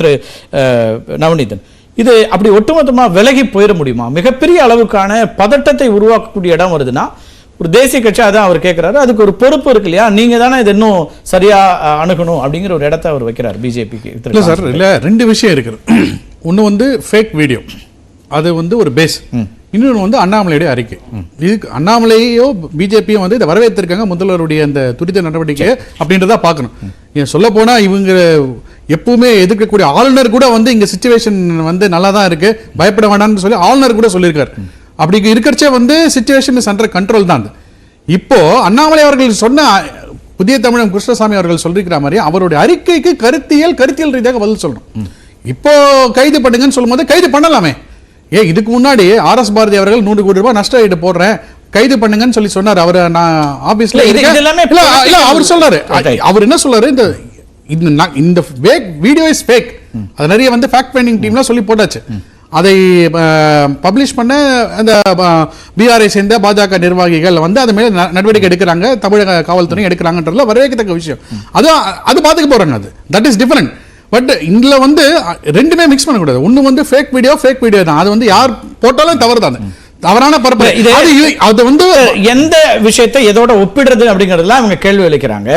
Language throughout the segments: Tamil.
திரு நவநீதன், இது அப்படி ஒட்டுமொத்தமாக விலகி போயிட முடியுமா? மிகப்பெரிய அளவுக்கான பதட்டத்தை உருவாக்கக்கூடிய இடம் வருதுன்னா ஒரு தேசிய கட்சி அதான் அவர் கேட்கிறாரு, அதுக்கு ஒரு பொறுப்பு இருக்கு இல்லையா? நீங்க தானே இது இன்னும் சரியா அணுகணும் அப்படிங்கிற ஒரு இடத்தை அவர் வைக்கிறார் பிஜேபிக்கு. இல்லை சார், இல்லை ரெண்டு விஷயம் இருக்குது. ஒன்று வந்து ஃபேக் வீடியோ, அது வந்து ஒரு பேஸ். இன்னொன்று வந்து அண்ணாமலையுடைய அறிக்கை. இதுக்கு அண்ணாமலையோ பிஜேபியும் வந்து இதை வரவேற்றிருக்காங்க, முதல்வருடைய அந்த துரித நடவடிக்கை அப்படின்றத பார்க்கணும். ஏன் சொல்ல போனால் இவங்க எப்பவுமே எதிர்க்கக்கூடிய ஆளுநர் கூட வந்து இங்கே சிச்சுவேஷன் வந்து நல்லா தான் இருக்கு, பயப்பட வேண்டாம்னு சொல்லி ஆளுநர் கூட சொல்லியிருக்காரு. அப்படி இருக்கிறச்சே வந்து சிச்சுவேஷன் இஸ் அண்டர் கண்ட்ரோல் தான். இப்போ அண்ணாமலை அவர்கள் சொன்ன புதிய தமிழகம் கிருஷ்ணசாமி அவர்கள் சொல்லிருக்கிற மாதிரி அவருடைய அறிக்கைக்கு கருத்தியல் ரீதியாக பதில் சொல்லணும். இப்போ கைது பண்ணுங்கன்னு சொல்லும் போது கைது பண்ணலாமே. இதுக்கு முன்னாடி RS பாரதி அவர்கள் 100 கோடி ரூபாய் நஷ்ட ஈடு போடுறேன், கைது பண்ணுங்கன்னு சொல்லி சொன்னார். அவர் நான் ஆபீஸ்ல அவர் சொல்றாரு, அவர் என்ன சொல்றாரு, இந்த வீடியோ இஸ் ஃபேக். அது நிறைய வந்து ஃபேக்ட் ஃபைண்டிங் டீம்லாம் சொல்லி போட்டாச்சு. அதை பப்ளிஷ் பண்ண அந்த பிஆர்ஐ சேர்ந்த பாஜக நிர்வாகிகள் வந்து அது மேல நடவடிக்கை எடுக்கிறாங்க, தமிழக காவல்துறை எடுக்கிறாங்கன்றதுல வரவேற்கத்தக்க விஷயம். அது பார்த்துக்க போறாங்க, அது தட் இஸ் டிஃபரெண்ட். பட் இதுல வந்து ரெண்டுமே மிக்ஸ் பண்ணக்கூடாது. ஒன்று வந்து ஃபேக் வீடியோ தான், அது வந்து யார் போட்டாலும் தவறு தான், தவறான பரப்பு. அது வந்து எந்த விஷயத்தை எதோட ஒப்பிடுறது அப்படிங்கிறதுல அவங்க கேள்வி அளிக்கிறாங்க.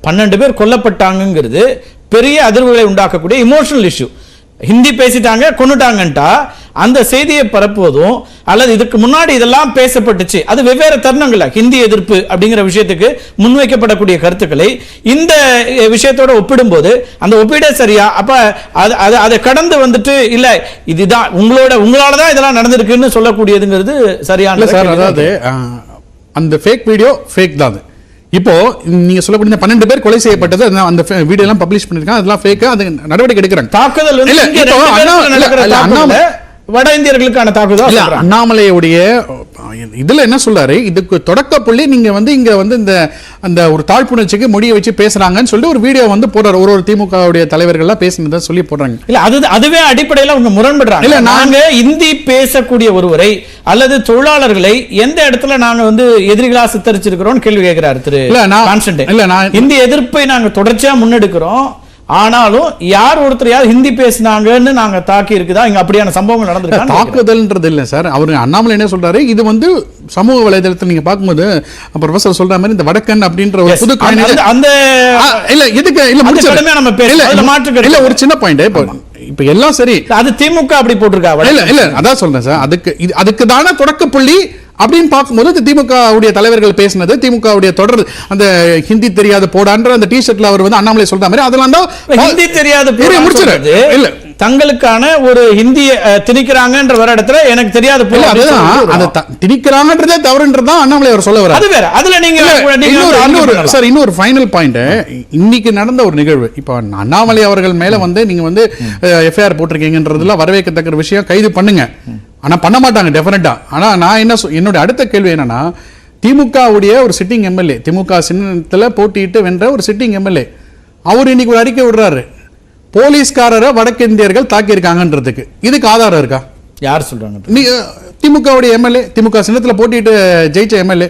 12 பேர் கொல்லப்பட்டாங்கிறது பெரிய அதிர்வுகளை உண்டாக்கக்கூடிய இமோஷனல் இஷ்யூ. ஹிந்தி பேசிட்டாங்க கொண்டுட்டாங்கன்ட்டா அந்த செய்தியை பரப்புவதும் அல்லது இதுக்கு முன்னாடி இதெல்லாம் பேசப்பட்டுச்சு, அது வெவ்வேறு தருணங்கள்ல ஹிந்தி எதிர்ப்பு அப்படிங்கிற விஷயத்துக்கு முன்வைக்கப்படக்கூடிய கருத்துக்களை இந்த விஷயத்தோட ஒப்பிடும்போது அந்த ஒப்பீடே சரியா? அப்ப அதை கடந்து வந்துட்டு இல்ல இதுதான் உங்களாலதான் இதெல்லாம் நடந்திருக்குன்னு சொல்லக்கூடியதுங்கிறது சரியான சார். அதாவது அந்த ஃபேக் வீடியோ ஃபேக் தான். இப்போ நீங்க சொல்லக்கூடிய 12 பேர் கொலை செய்யப்பட்டது, அந்த வீடியோ எல்லாம் பப்ளிஷ் பண்ணிருக்காங்க, அதெல்லாம் ஃபேக். அது நடவடிக்கை எடுக்கிறாங்க. தாக்குதல் வட இந்தியர்களுக்கான தாக்குதல். அண்ணாமலையுடைய இதுல என்ன சொல்றாரு, இதுக்கு தொடக்க புள்ளி நீங்க வந்து இங்க வந்து இந்த அந்த ஒரு தாழ்ப்புணர்ச்சிக்கு மொழியை வச்சு பேசுறாங்கன்னு சொல்லி ஒரு வீடியோ வந்து போடுறாரு. ஒரு திமுகவுடைய தலைவர்கள்லாம் பேசினதை சொல்லி போடுறாங்க. இல்ல அதுவே அடிப்படையில் அவங்க முரண்படுறாங்க. இல்ல நாங்க இந்தி பேசக்கூடிய ஒருவரை அல்லது தொழிலாளர்களை எந்த இடத்துல நாங்க வந்து எதிரிகளா சித்தரிச்சிருக்கிறோம் கேள்வி கேட்கிறாரு திரு கான்ஸ்டன்டைன். இல்ல நான் இந்தி எதிர்ப்பை நாங்க தொடர்ச்சியா முன்னெடுக்கிறோம், ஆனாலும் யார் ஒருத்தர் ஹிந்தி பேசினாங்கன்னு நாங்க தாக்கி இருக்குதா, இங்க அப்படியான சம்பவங்கள் நடந்திருக்கு. தாக்குதல்ன்றது இல்ல சார். அவரு அண்ணாமலை என்ன சொல்றாரு, இது வந்து சமூக வலைதளத்தில் நீங்க பார்க்கும்போது ப்ரொஃபசர் சொல்ற மாதிரி இந்த வடக்கன் அப்படின்ற ஒரு புது அந்த இல்ல இதுக்கு இல்ல நம்ம இல்ல ஒரு சின்ன பாயிண்ட். இப்ப எல்லாம் சரி, அது திமுக அப்படி போட்டிருக்கா? இல்ல அதான் சொல்றேன் சார், அதுக்கு தானே தொடக்க புள்ளி அப்படின்னு பார்க்கும்போது திமுக தலைவர்கள் பேசினது, திமுக தொடர் அந்த ஹிந்தி தெரியாத போடான்ற அந்த டிஷர்ட்ல அவர் வந்து அண்ணாமலை சொல்ற மாதிரி அதெல்லாம் தான் ஹிந்தி தெரியாத முடிச்சிருது. இல்ல தங்களுக்கான ஒரு ஹிந்திய திணிக்கிறாங்கன்ற வர இடத்துல எனக்கு தெரியாது திணிக்கிறாங்கன்றதே தவறுன்றதான் அண்ணாமலை அவர் சொல்ல வர. அது வேற. அதுல நீங்க சார் இன்னொரு ஃபைனல் பாயிண்ட், இன்னைக்கு நடந்த ஒரு நிகழ்வு. இப்ப அண்ணாமலை அவர்கள் மேல வந்து நீங்க வந்து எஃப்ஐஆர் போட்டிருக்கீங்கன்றதுல வரவேற்கத்தக்க விஷயம், கைது பண்ணுங்க. ஆனா பண்ண மாட்டாங்க டெஃபினட்டா. ஆனா நான் என்னுடைய அடுத்த கேள்வி என்னன்னா, திமுகவுடைய ஒரு சிட்டிங் எம்எல்ஏ, திமுக சின்னத்துல போட்டியிட்டு வென்ற ஒரு சிட்டிங் எம்எல்ஏ, அவர் இன்னைக்கு ஒரு அறிக்கை விடுறாரு, போலீஸ்காரரை வடக்கு இந்தியர்கள் தாக்கி இருக்காங்கன்றதுக்கு. இதுக்கு ஆதாரம் இருக்கா? யார் சொல்றாங்க? திமுகவுடைய எம்எல்ஏ, திமுக சின்னத்துல போட்டிட்டு ஜெயிச்ச எம்எல்ஏ,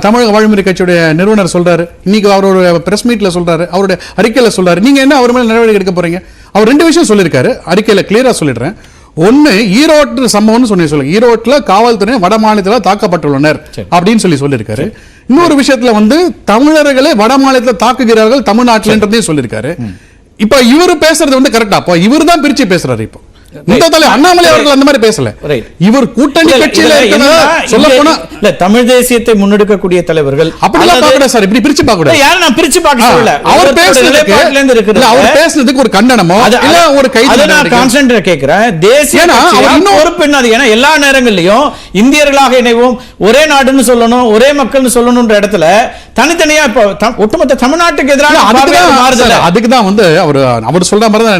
தமிழக வாழ்முறை கட்சியுடைய நிறுவனர் சொல்றாரு. இன்னைக்கு அவரோட பிரஸ் மீட்ல சொல்றாரு, அவருடைய அறிக்கையில சொல்றாரு. நீங்க என்ன அவர் மேல நடவடிக்கை எடுக்க போறீங்க? அவர் 2 விஷயம் சொல்லியிருக்காரு அறிக்கையில, கிளியரா சொல்லிடுறேன். ஒன்னு, ஈரோட்டு சம்பவம்னு சொல்லுங்க, ஈரோட்டுல காவல்துறை வட மாநிலத்தில் தாக்கப்பட்டுள்ளனர் அப்படின்னு சொல்லியிருக்காரு. இன்னொரு விஷயத்துல வந்து தமிழர்களை வட மாநிலத்தில் தாக்குகிறார்கள் தமிழ்நாட்டில் சொல்லியிருக்காரு. இப்ப இவரு பேசுறது வந்து கரெக்டா? அப்போ இவர் தான் பிரிச்சு பேசுறாரு. இப்போ அண்ணாமலை அவர்கள் அந்த மாதிரி பேசல. இவர் கூட்டணி கட்சியில சொல்ல போனா தமிழ் தேசியத்தை முன்னெடுக்கக்கூடிய தலைவர்கள் அப்படிலாம் பார்க்க கூடாது சார். இப்படி பிரிச்சு பார்க்க கூடாது. யாரும் நான் பிரிச்சு பார்க்க சொல்லல. அவர் பேசுனதுக்கு ஒரு கண்டனமோ இல்ல ஒரு கைது நான் கான்ஸ்டன்ட் கேக்குறேன். தேசிய பொறுப்பு என்னது? ஏன்னா எல்லா நேரங்களிலும் இந்தியர்களாக இணைவோம், ஒரே நாடுன்னு சொல்லணும், ஒரே மக்கள்னு சொல்லணும்ன்ற இடத்துல தனித்தனியா இப்ப ஒட்டுமொத்த தமிழ்நாட்டுக்கு எதிரான அதுக்கு தான் வந்து அவர் சொல்ற மாதிரி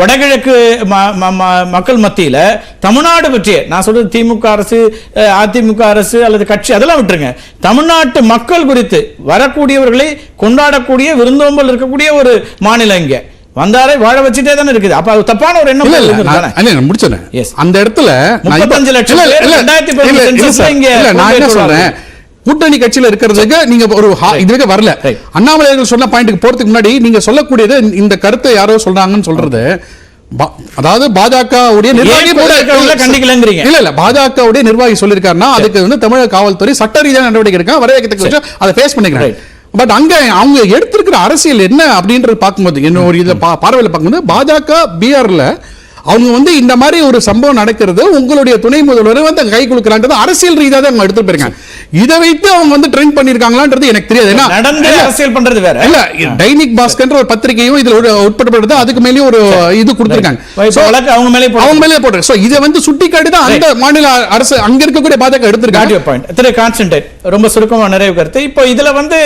வடகிழக்கு மக்கள் மத்தியில தமிழ்நாடு பற்றிய நான் சொல்றது திமுக அரசு, அதிமுக அரசு அல்லது கட்சி அதெல்லாம் விட்டுருங்க, தமிழ்நாட்டு மக்கள் குறித்து வரக்கூடியவர்களை கொண்டாடக்கூடிய விருந்தோம்பல் இருக்கக்கூடிய ஒரு மாநிலம் இங்க வந்தாரை வாழ வச்சுட்டே தானே இருக்குது. அப்ப அது தப்பான ஒரு எண்ணம் முடிச்சேன். அந்த இடத்துல 35 லட்சம் நான் என்ன சொல்றேன், கூட்டணி கட்சியில இருக்கிறதுக்கு நீங்க ஒரு இதுவே வரல. அண்ணாமலை அவர்கள் சொன்ன பாயிண்ட்க்கு போறதுக்கு முன்னாடி நீங்க சொல்லக்கூடியது இந்த கருத்தை யாரோ சொல்றாங்கன்னு சொல்றது, அதாவது பாஜகவுடைய நிர்வாகி கண்டிக்கலங்கிறீங்க. இல்ல பாஜகவுடைய நிர்வாகி சொல்லிருக்காருன்னா அதுக்கு வந்து தமிழக காவல்துறை சட்ட ரீதியான நடவடிக்கை எடுக்க வரவேற்கத்தக்க விஷயம், அதை ஃபேஸ் பண்ணிக்கிறாங்க. பட் அங்க அவங்க எடுத்திருக்கிற அரசியல் என்ன அப்படின்றது பார்க்கும்போது என்ன ஒரு இதுல பார்வையில் பார்க்கும்போது பாஜக பீகார்ல அவங்க வந்து இந்த மாதிரி ஒரு சம்பவம் நடக்கிறது உங்களுடைய துணை முதல்வர் வந்து கை கொடுக்கலான்றது அரசியல் ரீதியாக தான் அவங்க எடுத்து போயிருக்காங்க. இதை வைத்து அவங்க வந்து ட்ரெண்ட் பண்ணிருக்காங்களான்றது எனக்கு தெரியாது. ஏன்னா அரசியல் பண்றது வேற இல்ல, டைனிக் பாஸ்கர் ஒரு பத்திரிகையும் இதுல உட்படுத்தப்படுது, அதுக்கு மேலேயும் ஒரு இது கொடுத்திருக்காங்க, அவங்க மேலே போட்டு. சோ இதை வந்து சுட்டிக்காட்டி தான் அந்த மாநில அரசு அங்க இருக்கக்கூடிய பாஜக எடுத்திருக்காங்க. திரு கான்ஸ்டன்டைன் ரொம்ப சுருக்கமா நிறைவு கருத்து. இப்போ இதுல வந்து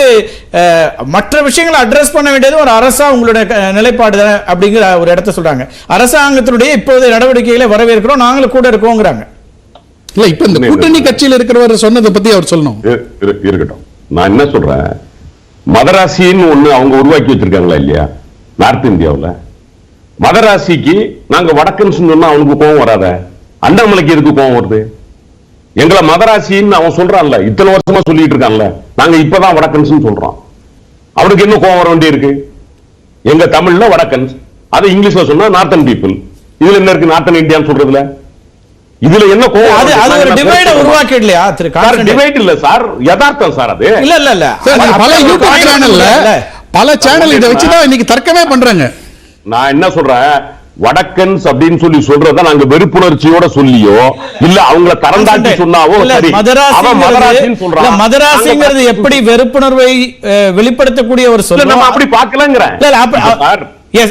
மற்ற விஷயங்களை அட்ரஸ் பண்ண வேண்டியது ஒரு அரசா உங்களுடைய நிலைப்பாடு அப்படிங்கிற ஒரு இடத்தை சொல்றாங்க. அரசாங்கத்தினுடைய இப்போதைய நடவடிக்கைகளை வரவேற்கிறோம், நாங்களும் கூட இருக்கோங்கிறாங்க. இல்ல இப்ப இந்த கூட்டணி கட்சியில் இருக்கிறவர் சொன்னதை பத்தி அவர் சொல்லணும். இருக்கட்டும், நான் என்ன சொல்றேன், மதராசின்னு ஒண்ணு அவங்க உருவாக்கி வச்சிருக்காங்களா இல்லையா நார்த் இந்தியாவில்? மதராசிக்கு நாங்க வடக்குன்னு சொன்னா அவனுக்கு கோபம் வராத, அண்ணாமலைக்கு எதுக்கு கோபம் வருது? எங்களை மதராசின்னு அவன் சொல்றான்ல, இத்தனை வருஷமா சொல்லிட்டு இருக்கான்ல, நாங்க இப்பதான் வடக்கன்ஸ் சொல்றோம், அவனுக்கு என்ன கோபம் வர வேண்டி இருக்கு? எங்க தமிழ்ல வடக்கன்ஸ், அது இங்கிலீஷ்ல சொன்னா நார்த்தன் பீப்புள். இதுல என்ன இருக்கு நார்த்தன் இந்தியான்னு சொல்றதுல? இதுல என்ன கோவம்? அது ஒரு டிவைட உருவாக்கிடலையா திரு கான்ஸ்டன்டைன்? டிவைட் இல்ல சார், யதார்த்தம் சார். அது இல்ல இல்ல இல்ல பல யூடியூப் சேனல்ல பல சேனல் இத வச்சு தான் இன்னைக்கு தர்க்கமே பண்றாங்க. நான் என்ன சொல்றேன், வடக்கன்ஸ் அப்படின்னு சொல்லி சொல்றத நாங்க வெறுப்புணர்ச்சியோட சொல்லியோ இல்ல அவங்கள தரந்தாட்டி சொன்னாவோ சரி, அவன் மதராசின்னு சொல்றான். மதராசிங்கிறது எப்படி வெறுப்புணர்வை வெளிப்படுத்தக்கூடிய ஒரு சொல்ல நம்ம அப்படி பார்க்கலங்கறேன்.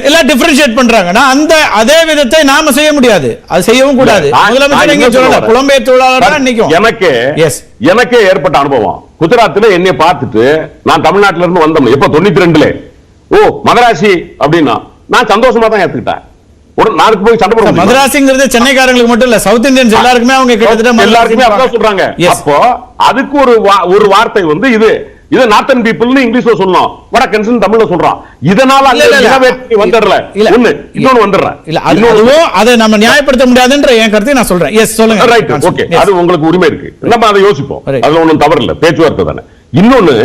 எல்லாம் டிஃபரன்ஷியேட் பண்றாங்கன்னா அந்த அதே விதத்தை நாம செய்ய முடியாது, அது செய்யவும் கூடாது. முதலமைச்சர் எங்க சொல்லல, புலம்பெயர் தொழிலாளர் நிக்கும். எனக்கே ஏற்பட்ட அனுபவம், குஜராத்ல என்னை பார்த்துட்டு நான் தமிழ்நாட்டுல இருந்து வந்தோம் எப்ப 92ல, ஓ மதராசி அப்படின்னா நான் சந்தோஷமா தான் ஏத்துக்கிட்டேன். ஒரு நாளுக்கு போய் சண்டை போட மதராசிங்கிறது சென்னைக்காரங்களுக்கு மட்டும் இல்ல, சவுத் இந்தியன்ஸ் எல்லாருக்குமே அவங்க கிட்டத்தட்ட எல்லாருக்குமே அதான் சொல்றாங்க. அப்போ அதுக்கு ஒரு வார்த்தை வந்து இது நார்த்தன் பீப்புள்னு இங்கிலீஷ்ல சொல்லணும், வடக்கன்ஸ் தமிழ்ல சொல்றான். இதனால வந்துடல ஒண்ணு இன்னொன்னு வந்துடுறேன் இல்ல, அதுவும் அதை நம்ம நியாயப்படுத்த முடியாதுன்ற என் கருத்தை நான் சொல்றேன். எஸ் சொல்லுங்க. ரைட், ஓகே, அது உங்களுக்கு உரிமை இருக்கு, நம்ம அதை யோசிப்போம், அதுல ஒண்ணும் தவறு இல்ல, பேச்சுவார்த்தை தானே. இன்னொன்னு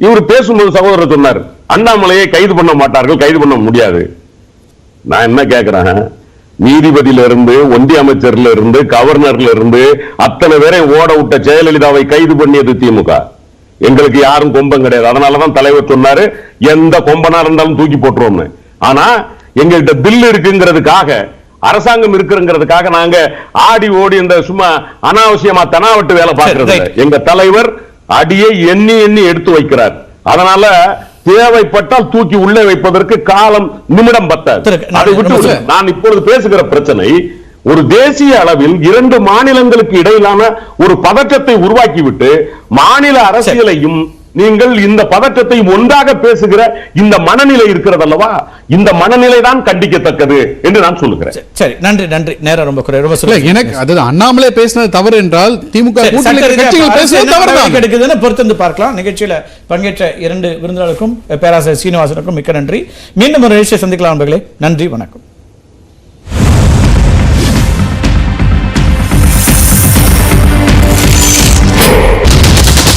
இவர் பேசும்போது சகோதரர் சொன்னார் அண்ணாமலையை கைது பண்ண மாட்டார்கள், கைது பண்ண முடியாது. நான் என்ன கேட்கிறேன், நீதிபதியில இருந்து ஒன்றிய அமைச்சர்ல இருந்து கவர்னர்ல இருந்து அத்தனை பேரை ஓட விட்ட ஜெயலலிதாவை கைது பண்ணியது திமுக. எங்களுக்கு யாரும் கொம்பம் கிடையாது, அதனாலதான் தலைவர் சொன்னாரு எந்த கொம்பனா இருந்தாலும் தூக்கி போட்டுருவோம்னு. ஆனா எங்ககிட்ட பில் இருக்குங்கிறதுக்காக, அரசாங்கம் இருக்குங்கிறதுக்காக நாங்க ஆடி ஓடி இந்த சும்மா அனாவசியமா தனாவட்டு வேலை பார்க்கறது. எங்க தலைவர் அடியை எண்ணி எண்ணி எடுத்து வைக்கிறார். அதனால தேவைப்பட்டால் தூக்கி உள்ளே வைப்பதற்கு காலம் நிமிடம் பத்தாது. அதை விட்டு நான் இப்பொழுது பேசுகிற பிரச்சனை ஒரு தேசிய அளவில் 2 மாநிலங்களுக்கு இடையிலான ஒரு பதற்றத்தை உருவாக்கிவிட்டு மாநில அரசியலையும் நீங்கள் இந்த பதற்றத்தை ஒன்றாக பேசுகிற இந்த மனநிலை இருக்கிறது அல்லவா, இந்த மனநிலை தான் கண்டிக்கத்தக்கது என்று நான் சொல்லுகிறேன். சரி, நன்றி நன்றி. நேரம் ரொம்ப குறைவு. எனக்கு அது அண்ணாமலை பேசினது தவறு என்றால் திமுக கட்சிகள் பேசுவது தவறு கிடைக்குதுன்னு பொறுத்து பார்க்கலாம். நிகழ்ச்சியில பங்கேற்ற 2 விருந்தினருக்கும் பேராசிரியர் சீனிவாசனுக்கும் மிக்க நன்றி. மீண்டும் ஒரு நிகழ்ச்சியை சந்திக்கலாம் நண்பர்களே. நன்றி, வணக்கம்.